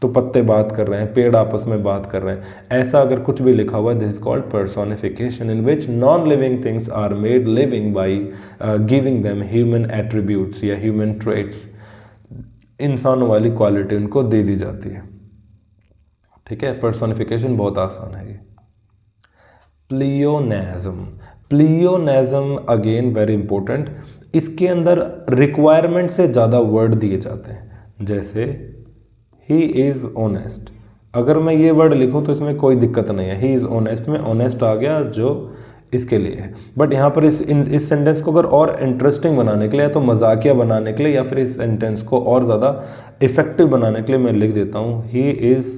तो पत्ते बात कर रहे हैं, पेड़ आपस में बात कर रहे हैं। ऐसा अगर कुछ भी लिखा हुआ है, this is called personification, in which non living things are made living by giving them human attributes या ह्यूमन ट्रेट्स। इंसानों वाली क्वालिटी उनको दे दी जाती है, ठीक है। पर्सोनिफिकेशन बहुत आसान है ये। प्लियोनेज्म, प्लियोनेज्म अगेन वेरी इंपॉर्टेंट, इसके अंदर रिक्वायरमेंट से ज़्यादा वर्ड दिए जाते हैं। जैसे ही इज़ ऑनेस्ट, अगर मैं ये वर्ड लिखूं तो इसमें कोई दिक्कत नहीं है, ही इज़ ऑनेस्ट में ऑनेस्ट आ गया जो इसके लिए है। बट यहाँ पर इस सेंटेंस को अगर और इंटरेस्टिंग बनाने के लिए, या तो मजाकिया बनाने के लिए, या फिर इस सेंटेंस को और ज़्यादा इफेक्टिव बनाने के लिए मैं लिख देता हूँ he is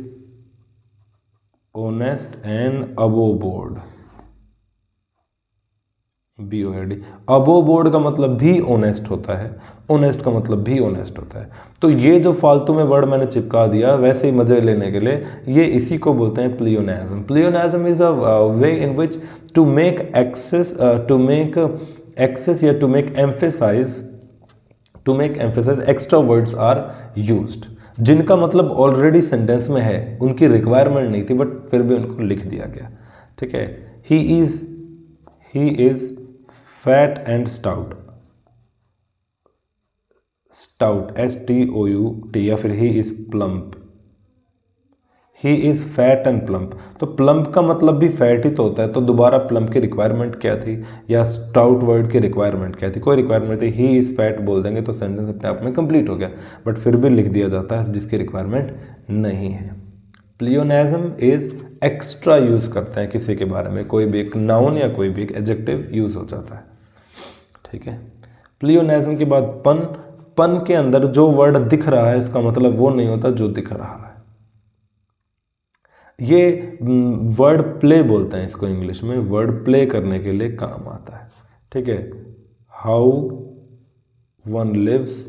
honest and above board, BOAD। Above board का मतलब भी ऑनेस्ट होता है, ऑनेस्ट का मतलब भी ऑनेस्ट होता है। तो ये जो फालतू में वर्ड मैंने चिपका दिया वैसे ही मजे लेने के लिए, ये इसी को बोलते हैं pleonasm. Pleonasm is a way in which to make excess या to make emphasize extra words are used, जिनका मतलब ऑलरेडी सेंटेंस में है, उनकी रिक्वायरमेंट नहीं थी बट फिर भी उनको लिख दिया गया, ठीक है। He is fat and stout, stout STOUT, या फिर he is plump, he is fat and plump. तो प्लम्प का मतलब भी फैट ही तो होता है, तो दोबारा प्लम्प की रिक्वायरमेंट क्या थी, या स्टाउट वर्ड की रिक्वायरमेंट क्या थी, कोई रिक्वायरमेंट थी, ही इज फैट बोल देंगे तो सेंटेंस अपने आप में कंप्लीट हो गया, बट फिर भी लिख दिया जाता है जिसकी रिक्वायरमेंट नहीं है। प्लियोनेज्म इज एक्स्ट्रा यूज करते हैं किसी के बारे में, कोई भी एक नाउन या कोई भी एक एडजेक्टिव यूज हो जाता है, ठीक है। प्लियोनेज्म के बाद पन, पन के अंदर जो वर्ड दिख रहा है इसका मतलब वो नहीं होता जो दिख रहा है। ये वर्ड प्ले बोलते हैं इसको इंग्लिश में, वर्ड प्ले करने के लिए काम आता है, ठीक है। How one lives,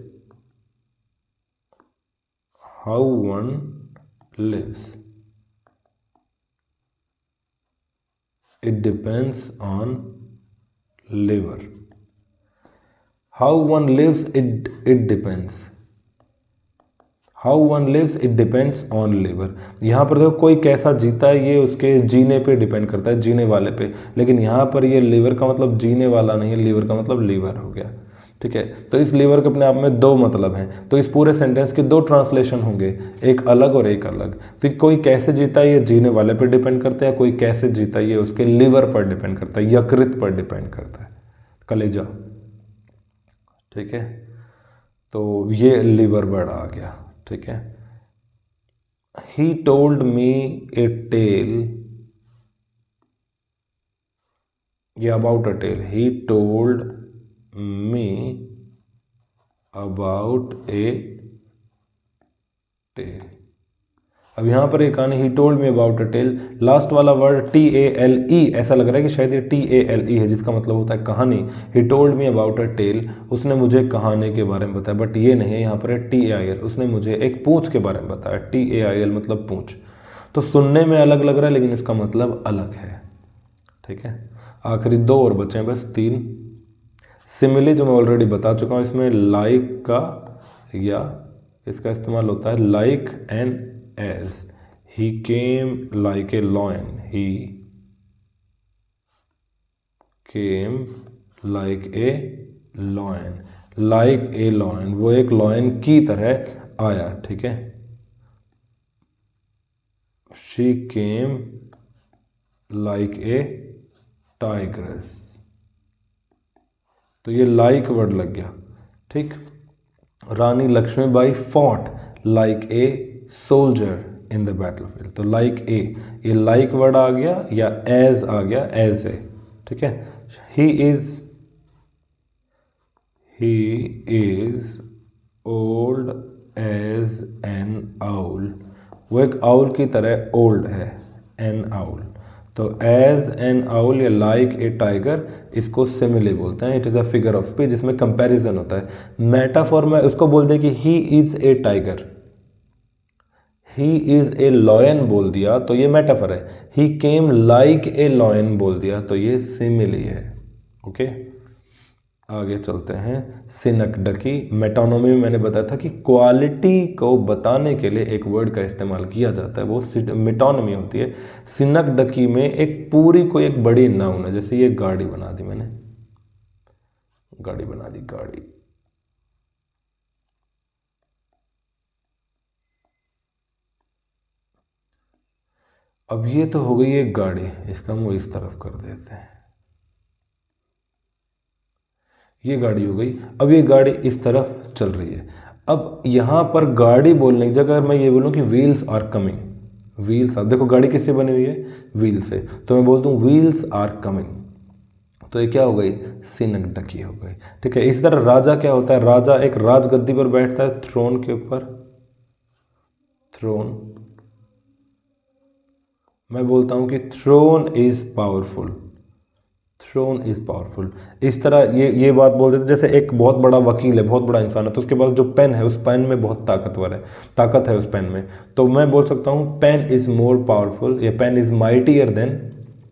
it depends on liver. How one lives, it depends. How one lives, it depends on liver. यहाँ पर देखो कोई कैसा जीता है ये उसके जीने पे डिपेंड करता है, जीने वाले पे, लेकिन यहाँ पर ये लिवर का मतलब जीने वाला नहीं है, लीवर का मतलब लीवर हो गया, ठीक है। तो इस लीवर के अपने आप में दो मतलब हैं, तो इस पूरे सेंटेंस के दो ट्रांसलेशन होंगे, एक अलग और एक अलग। फिर कोई कैसे जीता है ये जीने वाले पर डिपेंड करता है, कोई कैसे जीता है ये उसके लीवर पर डिपेंड करता है, यकृत पर डिपेंड करता है, कलेजा, ठीक है। तो ये लीवर वर्ड आ गया, ठीक है। He told me a tale, ये about a tale, he told me about a tale. अब यहां पर एक कहानी, he told me about a tale, last वाला वर्ड TALE, ऐसा लग रहा है कि शायद ये TALE है जिसका मतलब होता है कहानी। He told me about a tale, उसने मुझे कहानी के बारे में बताया, बट ये नहीं है, यहाँ पर है TAIL, उसने मुझे एक पूंछ के बारे में बताया, TAIL मतलब पूंछ। तो सुनने में अलग लग रहा है लेकिन इसका मतलब अलग है, ठीक है। आखिरी दो और बचे हैं बस, तीन। सिमिली जो मैं ऑलरेडी बता चुका हूँ, इसमें लाइक का या इसका इस्तेमाल होता है like and as. He came like a lion, he came like a lion, like a lion, वो एक लॉयन की तरह आया, ठीक है। She came like a tigress, तो ये लाइक वर्ड लग गया, ठीक। Rani Lakshmibai fought like a soldier in the battlefield, तो लाइक ए, ये लाइक वर्ड आ गया या एज आ गया, एज है, ठीक है। He is he is old as an owl, वो एक आउल की तरह ओल्ड है, एन आउल। तो एज एन आउल या लाइक ए टाइगर, इसको सिमिले बोलते हैं। It is a figure of speech जिसमें कंपैरिजन होता है। मेटाफॉर में उसको बोल दे कि he is a tiger, he is a lion बोल दिया तो ये मेटाफर है। ही केम लाइक ए लॉयन बोल दिया तो ये सिमिली है। ओके, आगे चलते हैं। सिनकडकी, मेटोनोमी में मैंने बताया था कि क्वालिटी को बताने के लिए एक वर्ड का इस्तेमाल किया जाता है, वो मेटोनोमी होती है। सिनकडकी में एक पूरी कोई एक बड़ी नाउन है, जैसे ये गाड़ी बना दी मैंने, गाड़ी बना दी, गाड़ी। अब ये तो हो गई एक गाड़ी, इसका मुंह इस तरफ कर देते हैं, ये गाड़ी हो गई। अब ये गाड़ी इस तरफ चल रही है। अब यहाँ पर गाड़ी बोलने की जगह अगर मैं ये बोलूँ कि wheels are coming, wheels are, देखो गाड़ी किससे बनी हुई है, व्हील से, तो मैं बोलता हूँ व्हील्स आर कमिंग, तो ये क्या हो गई, सिनकडकी हो गई। ठीक है, इसी तरह राजा क्या होता है, राजा एक राजगद्दी पर बैठता है, थ्रोन के ऊपर, थ्रोन। मैं बोलता हूँ कि throne is powerful, throne is powerful. इस तरह ये बात बोल देते, जैसे एक बहुत बड़ा वकील है, बहुत बड़ा इंसान है, तो उसके पास जो पेन है, उस पेन में बहुत ताकतवर है, ताकत है उस पेन में, तो मैं बोल सकता हूँ पेन इज मोर पावरफुल, या pen is mightier than,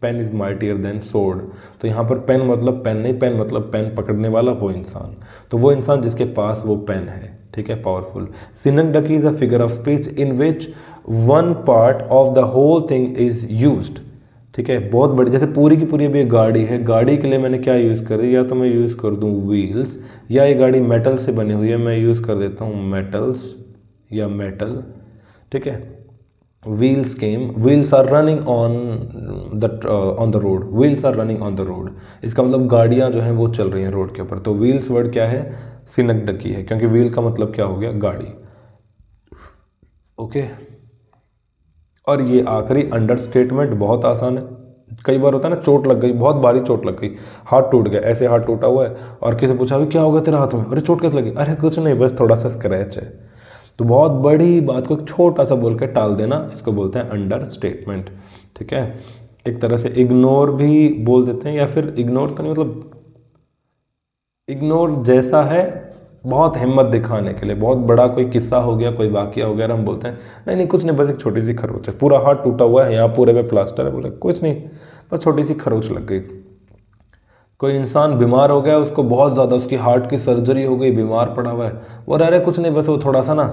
pen is mightier than sword. तो यहाँ पर पेन मतलब पेन नहीं, पेन मतलब पेन पकड़ने वाला वो इंसान, तो वो इंसान जिसके पास वो पेन है, ठीक है, powerful. Synecdoche is a figure of speech in which one part of the whole thing is used. ठीक है, बहुत बड़ी, जैसे पूरी की पूरी अभी एक गाड़ी है, गाड़ी के लिए मैंने क्या यूज़ कर दी, या तो मैं यूज़ कर दूँ व्हील्स, या ये गाड़ी मेटल से बनी हुई है, मैं यूज़ कर देता हूँ मेटल्स या मेटल। ठीक है, wheels came, wheels are running on the road, wheels are running on the road, इसका मतलब गाड़ियाँ जो हैं वो चल रही हैं रोड के ऊपर। तो व्हील्स वर्ड क्या है, सिनकडकी है, क्योंकि व्हील का मतलब क्या हो गया, गाड़ी। ओके, और ये आखिरी अंडरस्टेटमेंट बहुत आसान है। कई बार होता है ना, चोट लग गई, बहुत भारी चोट लग गई, हाथ टूट गया, ऐसे हाथ टूटा हुआ है, और किसी पूछा भी क्या होगा तेरे हाथ में, अरे चोट कैसे लगी, अरे कुछ नहीं, बस थोड़ा सा स्क्रैच है। तो बहुत बड़ी बात को एक छोटा सा बोल के टाल देना, इसको बोलते हैं अंडरस्टेटमेंट। ठीक है, एक तरह से इग्नोर भी बोल देते हैं, या फिर इग्नोर तो नहीं, मतलब इग्नोर जैसा है, बहुत हिम्मत दिखाने के लिए, बहुत बड़ा कोई किस्सा हो गया, कोई वाकया हो गया, हम बोलते हैं नहीं नहीं कुछ नहीं, बस एक छोटी सी खरोच है, पूरा हाथ टूटा हुआ है, यहाँ पूरे में प्लास्टर है, बोले कुछ नहीं, बस छोटी सी खरोच लग गई। कोई इंसान बीमार हो गया, उसको बहुत ज़्यादा, उसकी हार्ट की सर्जरी हो गई, बीमार पड़ा हुआ है, वो अरे कुछ नहीं, बस वो थोड़ा सा ना,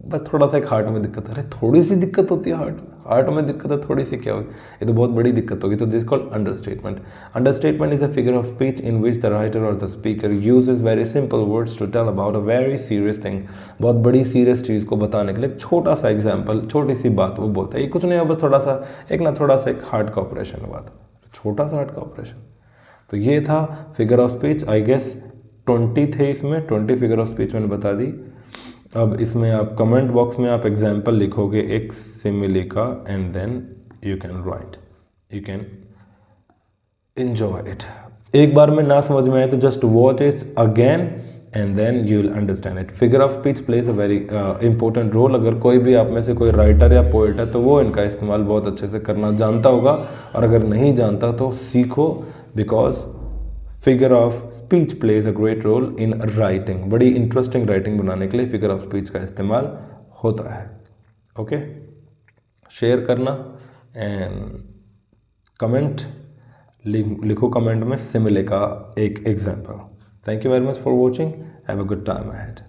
बस थोड़ा सा एक हार्ट में दिक्कत है, अरे थोड़ी सी दिक्कत होती है, हार्ट में दिक्कत है, थोड़ी सी क्या होगी, ये तो बहुत बड़ी दिक्कत होगी। तो this called understatement. Understatement is a figure of speech in which the writer or the speaker uses very simple words to tell about a very serious thing. बहुत बड़ी सीरियस चीज़ को बताने के लिए छोटा सा एग्जाम्पल, छोटी सी बात वो बोलता है, ये कुछ नहीं है, बस थोड़ा सा एक ना, थोड़ा सा एक हार्ट का ऑपरेशन हुआ था, छोटा सा हार्ट का ऑपरेशन। तो ये था figure of speech. I guess 20 थे इसमें, 20 फिगर ऑफ स्पीच मैंने बता दी। अब इसमें आप कमेंट बॉक्स में आप एग्जाम्पल लिखोगे एक सिमिली का, and then you can write, you can enjoy it. एक बार में ना समझ में आए तो just watch it again and then you will understand it. Figure of speech plays a very important role. अगर कोई भी आप में से कोई राइटर या पोएट है तो वो इनका इस्तेमाल बहुत अच्छे से करना जानता होगा, और अगर नहीं जानता तो सीखो, because figure of speech plays a great role in writing. बड़ी इंटरेस्टिंग राइटिंग बनाने के लिए फिगर ऑफ स्पीच का इस्तेमाल होता है। ओके, शेयर करना एंड कमेंट लिखो, कमेंट में सिमिले का एक example. Thank you very much for watching, have a good time ahead.